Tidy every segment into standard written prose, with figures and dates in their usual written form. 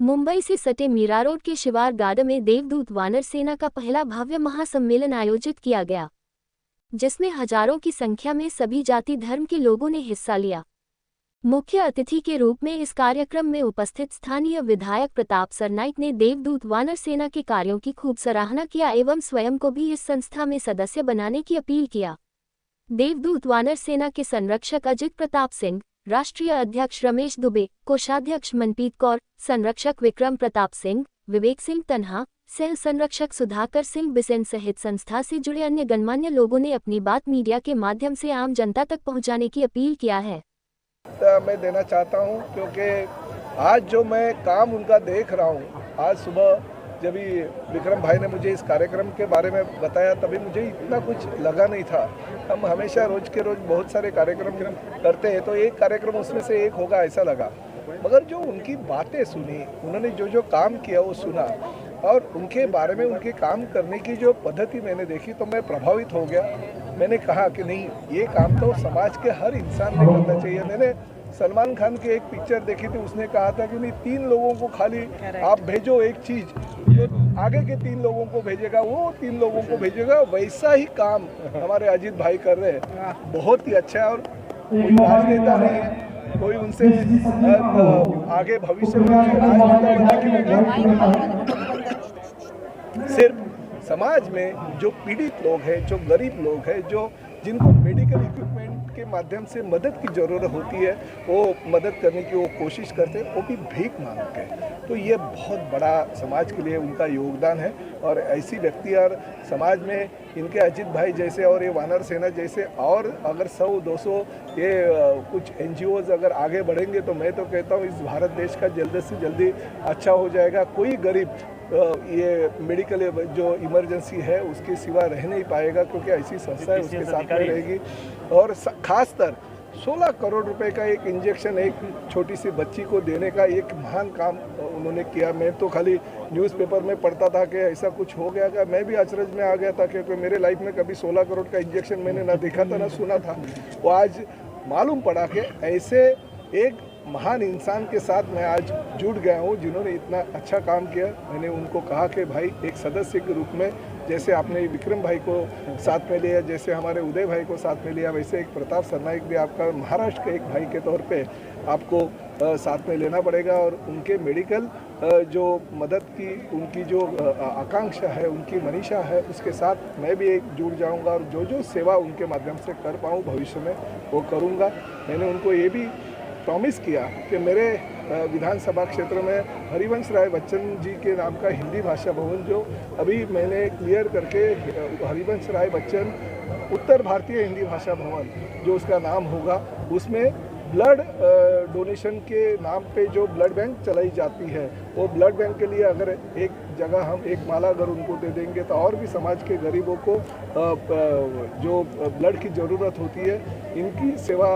मुंबई से सटे मीरा रोड के शिवार गार्डन में देवदूत वानर सेना का पहला भव्य महासम्मेलन आयोजित किया गया, जिसमें हजारों की संख्या में सभी जाति धर्म के लोगों ने हिस्सा लिया। मुख्य अतिथि के रूप में इस कार्यक्रम में उपस्थित स्थानीय विधायक प्रताप सरनाइक ने देवदूत वानर सेना के कार्यों की खूब सराहना किया एवं स्वयं को भी इस संस्था में सदस्य बनाने की अपील किया। देवदूत वानर सेना के संरक्षक अजित प्रताप सिंह, राष्ट्रीय अध्यक्ष रमेश दुबे, कोषाध्यक्ष मनप्रीत कौर, संरक्षक विक्रम प्रताप सिंह, विवेक सिंह तन्हा, सह संरक्षक सुधाकर सिंह बिसेन सहित संस्था से जुड़े अन्य गणमान्य लोगों ने अपनी बात मीडिया के माध्यम से आम जनता तक पहुंचाने की अपील किया है। मैं देना चाहता हूं क्योंकि आज जो मैं काम उनका देख रहा हूं, आज सुबह जब विक्रम भाई ने मुझे इस कार्यक्रम के बारे में बताया तभी मुझे इतना कुछ लगा नहीं था। हम हमेशा रोज के रोज बहुत सारे कार्यक्रम करते हैं तो एक कार्यक्रम उसमें से एक होगा ऐसा लगा, मगर जो उनकी बातें सुनी, उन्होंने जो जो काम किया वो सुना और उनके बारे में उनके काम करने की जो पद्धति मैंने देखी तो मैं प्रभावित हो गया। मैंने कहा कि नहीं, ये काम तो समाज के हर इंसान ने करना चाहिए। मैंने सलमान खान की एक पिक्चर देखी थी, उसने कहा था कि नहीं, 3 लोगों को खाली आप भेजो एक चीज़, तो आगे के 3 लोगों को भेजेगा, वो 3 लोगों को भेजेगा। वैसा ही काम हमारे अजीत भाई कर रहे हैं, बहुत ही अच्छा है। और कोई राजनेता नहीं है, कोई उनसे आगे भविष्य में सिर्फ समाज में जो पीड़ित लोग हैं, जो गरीब लोग हैं, जिनको मेडिकल इक्विपमेंट के माध्यम से मदद की ज़रूरत होती है, वो मदद करने की वो कोशिश करते हैं, वो भी भीख मांग के। तो ये बहुत बड़ा समाज के लिए उनका योगदान है और ऐसी व्यक्ति और समाज में इनके अजित भाई जैसे और ये वानर सेना जैसे और अगर 100-200 ये कुछ NGOs अगर आगे बढ़ेंगे तो मैं तो कहता हूँ इस भारत देश का जल्दी से जल्दी अच्छा हो जाएगा। कोई गरीब ये मेडिकल जो इमरजेंसी है उसके सिवा रह नहीं पाएगा, क्योंकि ऐसी संस्था है उसके साथ में रहेगी। और खासकर 16 करोड़ रुपए का एक इंजेक्शन एक छोटी सी बच्ची को देने का एक महान काम उन्होंने किया। मैं तो खाली न्यूज़पेपर में पढ़ता था कि ऐसा कुछ हो गया का, मैं भी अचरज में आ गया था क्योंकि मेरे लाइफ में कभी 16 करोड़ का इंजेक्शन मैंने ना देखा था ना सुना था। वो आज मालूम पड़ा कि ऐसे एक महान इंसान के साथ मैं आज जुड़ गया हूँ जिन्होंने इतना अच्छा काम किया। मैंने उनको कहा कि भाई एक सदस्य के रूप में जैसे आपने विक्रम भाई को साथ में लिया, जैसे हमारे उदय भाई को साथ में लिया, वैसे एक प्रताप सरनाइक भी आपका महाराष्ट्र के एक भाई के तौर पे आपको साथ में लेना पड़ेगा। और उनके मेडिकल जो मदद की उनकी जो आकांक्षा है, उनकी मनीषा है, उसके साथ मैं भी एक जुड़ जाऊंगा और जो जो सेवा उनके माध्यम से कर पाऊँ भविष्य में वो करूँगा। मैंने उनको ये भी प्रॉमिस किया कि मेरे विधानसभा क्षेत्र में हरिवंश राय बच्चन जी के नाम का हिंदी भाषा भवन जो अभी मैंने क्लियर करके हरिवंश राय बच्चन उत्तर भारतीय हिंदी भाषा भवन जो उसका नाम होगा, उसमें ब्लड डोनेशन के नाम पे जो ब्लड बैंक चलाई जाती है, वो ब्लड बैंक के लिए अगर एक जगह हम एक माला अगर उनको दे देंगे तो और भी समाज के गरीबों को जो ब्लड की ज़रूरत होती है, इनकी सेवा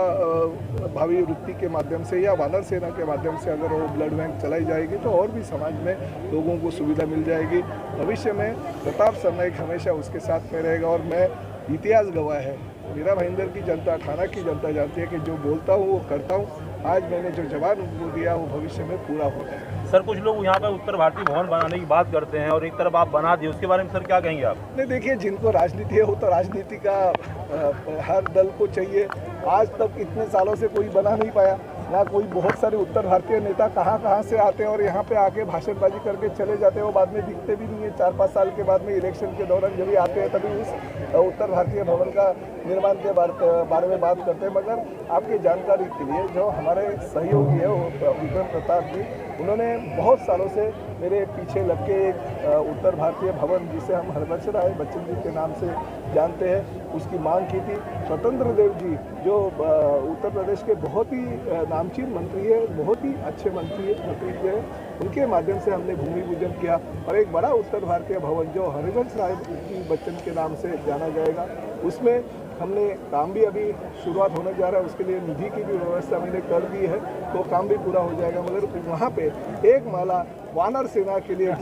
भावी वृत्ति के माध्यम से या वानर सेना के माध्यम से अगर वो ब्लड बैंक चलाई जाएगी तो और भी समाज में लोगों को सुविधा मिल जाएगी। भविष्य में प्रताप सरनाइक हमेशा उसके साथ में रहेगा और मैं इतिहास गवाह है, मीरा भाईंदर की जनता, थाना की जनता जानती है कि जो बोलता हूँ वो करता हूँ। आज मैंने जो जवाब उनको दिया वो भविष्य में पूरा हो जाएगा। सर, कुछ लोग यहाँ पर उत्तर भारतीय भवन बनाने की बात करते हैं और एक तरफ आप बना दिए, उसके बारे में सर क्या कहेंगे आप? नहीं, देखिए, जिनको राजनीति है वो तो राजनीति का हर दल को चाहिए। आज तक इतने सालों से कोई बना नहीं पाया ना। कोई बहुत सारे उत्तर भारतीय नेता कहाँ से आते हैं और यहाँ पे आके भाषणबाजी करके चले जाते हैं, वो बाद में दिखते भी नहीं है। 4-5 साल के बाद में इलेक्शन के दौरान जब भी आते हैं तभी उस उत्तर भारतीय भवन का निर्माण के बारे में बात करते हैं। मगर आपकी जानकारी के लिए जो हमारे सहयोगी है वो विक्रम प्रताप जी, उन्होंने बहुत सालों से मेरे पीछे लग के एक उत्तर भारतीय भवन जिसे हम हरिवंश राय बच्चन जी के नाम से जानते हैं उसकी मांग की थी। स्वतंत्र देव जी जो उत्तर प्रदेश के बहुत ही नामचीन मंत्री है, बहुत ही अच्छे मंत्री है, उनके माध्यम से हमने भूमि पूजन किया और एक बड़ा उत्तर भारतीय भवन जो हरिवंश राय बच्चन के नाम से जाना जाएगा, उसमें हमने काम भी अभी शुरुआत होने जा रहा है। उसके लिए निधि की भी व्यवस्था मैंने कर दी है, तो काम भी पूरा हो जाएगा। मगर वहाँ पे एक माला वानर सेना के लिए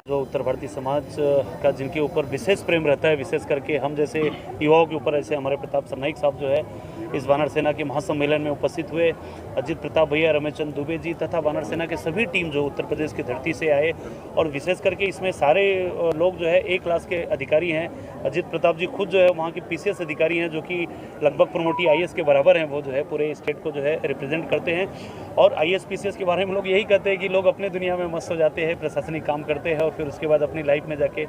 जो उत्तर भारतीय समाज का जिनके ऊपर विशेष प्रेम रहता है, विशेष करके हम जैसे युवाओं के ऊपर, ऐसे हमारे प्रताप सरनाइक साहब जो है इस वानर सेना के महासम्मेलन में उपस्थित हुए। अजित प्रताप भैया, रमेशचंद दुबे जी तथा वानर सेना के सभी टीम जो उत्तर प्रदेश की धरती से आए, और विशेष करके इसमें सारे लोग जो है A क्लास के अधिकारी हैं। अजित प्रताप जी खुद जो है वहाँ के PCS अधिकारी हैं, जो कि लगभग प्रमोटी IAS के बराबर हैं। वो जो है पूरे स्टेट को जो है रिप्रेजेंट करते हैं। और IAS PCS के बारे में लोग यही कहते हैं कि लोग अपने दुनिया में मस्त हो जाते हैं, प्रशासनिक काम करते हैं और फिर उसके बाद अपनी लाइफ में जाके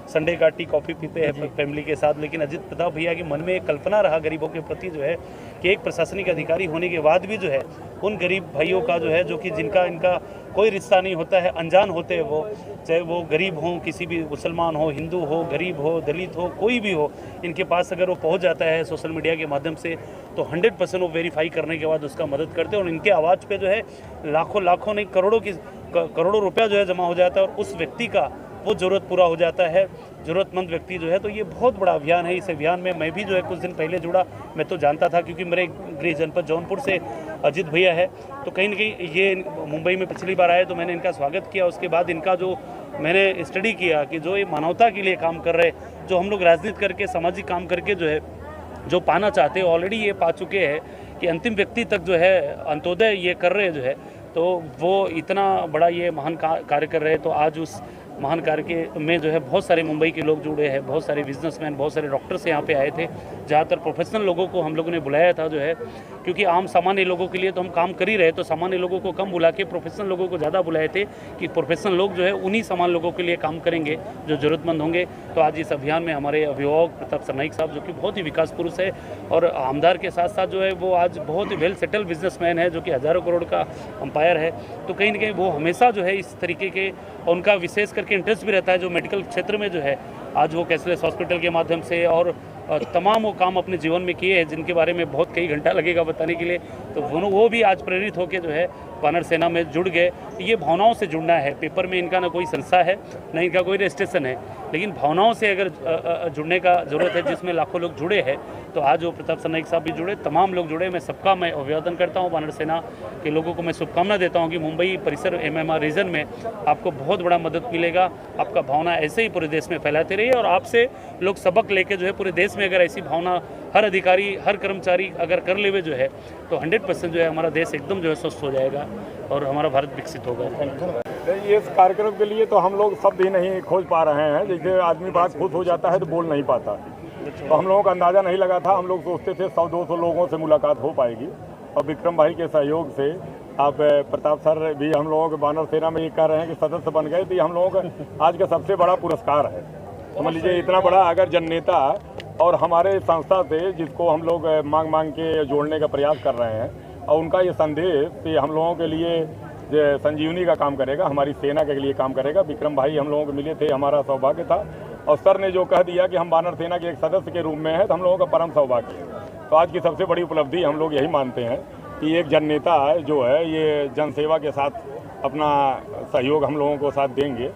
संडे का टी कॉफ़ी पीते हैं फैमिली के साथ। लेकिन अजित प्रताप भैया के मन में एक कल्पना रहा गरीबों के प्रति जो है कि एक प्रशासनिक अधिकारी होने के बाद भी जो है उन गरीब भाइयों का जो है, जो कि जिनका इनका कोई रिश्ता नहीं होता है, अनजान होते हैं वो, चाहे वो गरीब हों, किसी भी मुसलमान हो, हिंदू हो, गरीब हो, दलित हो, कोई भी हो, इनके पास अगर वो पहुंच जाता है सोशल मीडिया के माध्यम से तो 100% वो वेरीफाई करने के बाद उसका मदद करते हैं। और इनके आवाज़ पे जो है लाखों नहीं करोड़ों रुपया जो है जमा हो जाता है और उस व्यक्ति का वो ज़रूरत पूरा हो जाता है, ज़रूरतमंद व्यक्ति जो है। तो ये बहुत बड़ा अभियान है। इस अभियान में मैं भी जो है कुछ दिन पहले जुड़ा। मैं तो जानता था क्योंकि मेरे गृह जनपद जौनपुर से अजित भैया है, तो कहीं ना कहीं ये मुंबई में पिछली बार आए तो मैंने इनका स्वागत किया। उसके बाद इनका जो मैंने स्टडी किया कि जो ये मानवता के लिए काम कर रहे, जो हम लोग राजनीति करके सामाजिक काम करके जो है जो पाना चाहते हैं ऑलरेडी ये पा चुके हैं कि अंतिम व्यक्ति तक जो है अंत्योदय ये कर रहे जो है, तो वो इतना बड़ा ये महान कार्य कर रहे हैं। तो आज उस महान कार्य के में जो है बहुत सारे मुंबई के लोग जुड़े हैं, बहुत सारे बिजनेसमैन, बहुत सारे डॉक्टर्स यहाँ पे आए थे। ज़्यादातर प्रोफेशनल लोगों को हम लोगों ने बुलाया था जो है, क्योंकि आम सामान्य लोगों के लिए तो हम काम कर ही रहे, तो सामान्य लोगों को कम बुला के प्रोफेशनल लोगों को ज़्यादा बुलाए थे कि प्रोफेशनल लोग जो है उन्हीं सामान्य लोगों के लिए काम करेंगे जो ज़रूरतमंद होंगे। तो आज इस अभियान में हमारे अभिभावक प्रताप सरनाईक साहब, जो कि बहुत ही विकास पुरुष है और आमदार के साथ साथ जो है वो आज बहुत ही वेल सेटल बिजनेसमैन है, जो कि हज़ारों करोड़ का अंपायर है। तो कहीं ना कहीं वो हमेशा जो है इस तरीके के, उनका विशेष करके इंटरेस्ट भी रहता है जो मेडिकल क्षेत्र में जो है आज वो कैशलेस हॉस्पिटल के माध्यम से और तमाम वो काम अपने जीवन में किए हैं, जिनके बारे में बहुत कई घंटा लगेगा बताने के लिए। तो वो भी आज प्रेरित होकर जो है वानर सेना में जुड़ गए। ये भावनाओं से जुड़ना है। पेपर में इनका ना कोई संस्था है, न इनका कोई रजिस्ट्रेशन है, लेकिन भावनाओं से अगर जुड़ने का ज़रूरत है, जिसमें लाखों लोग जुड़े हैं। तो आज वो प्रताप सरनाईक साहब भी जुड़े, तमाम लोग जुड़े। मैं सबका मैं अभिवादन करता हूँ। वानर सेना के लोगों को मैं शुभकामना देता हूँ कि मुंबई परिसर MMR रीजन में आपको बहुत बड़ा मदद मिलेगा। आपका भावना ऐसे ही पूरे देश में फैलाते रहिए और आपसे लोग सबक लेके जो है पूरे देश में अगर ऐसी भावना हर अधिकारी, हर कर्मचारी अगर कर लेवे जो है, तो 100% जो है हमारा देश एकदम जो है स्वस्थ हो जाएगा और हमारा भारत विकसित होगा। इस कार्यक्रम के लिए तो हम लोग शब्द ही नहीं खोज पा रहे हैं। जैसे आदमी बात खुश हो जाता है तो बोल नहीं पाता, तो हम लोगों का अंदाज़ा नहीं लगा था। हम लोग सोचते थे 100-200 लोगों से मुलाकात हो पाएगी, और विक्रम भाई के सहयोग से आप प्रताप सर भी हम लोगों के वानर सेना में ये कह रहे हैं कि सदस्य बन गए, तो ये हम लोगों का आज का सबसे बड़ा पुरस्कार है। समझ लीजिए इतना बड़ा अगर जननेता और हमारे संस्था से जिसको हम लोग मांग के जोड़ने का प्रयास कर रहे हैं, और उनका ये संदेश कि हम लोगों के लिए संजीवनी का काम करेगा, हमारी सेना के लिए काम करेगा। विक्रम भाई हम लोगों को मिले थे, हमारा सौभाग्य था, और सर ने जो कह दिया कि हम वानर सेना के एक सदस्य के रूप में है, तो हम लोगों का परम सौभाग्य है। तो आज की सबसे बड़ी उपलब्धि हम लोग यही मानते हैं कि एक जननेता जो है ये जनसेवा के साथ अपना सहयोग हम लोगों को साथ देंगे।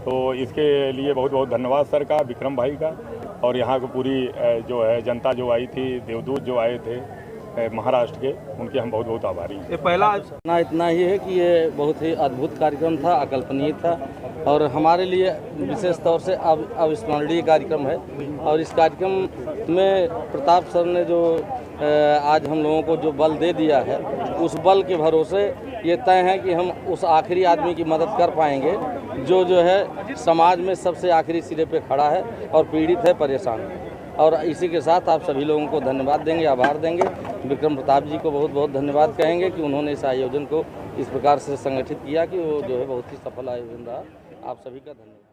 तो इसके लिए बहुत बहुत धन्यवाद सर का, विक्रम भाई का, और यहाँ की पूरी जो है जनता जो आई थी, देवदूत जो आए थे महाराष्ट्र के, उनके हम बहुत बहुत आभारी हैं। ये पहला इतना ही है कि ये बहुत ही अद्भुत कार्यक्रम था, अकल्पनीय था, और हमारे लिए विशेष तौर से अविस्मरणीय कार्यक्रम है। और इस कार्यक्रम में प्रताप सर ने जो आज हम लोगों को जो बल दे दिया है, उस बल के भरोसे ये तय है कि हम उस आखिरी आदमी की मदद कर पाएंगे जो है समाज में सबसे आखिरी सिरे पे खड़ा है और पीड़ित है, परेशान है। और इसी के साथ आप सभी लोगों को धन्यवाद देंगे, आभार देंगे। विक्रम प्रताप जी को बहुत बहुत धन्यवाद कहेंगे कि उन्होंने इस आयोजन को इस प्रकार से संगठित किया कि वो जो है बहुत ही सफल आयोजन रहा। आप सभी का धन्यवाद।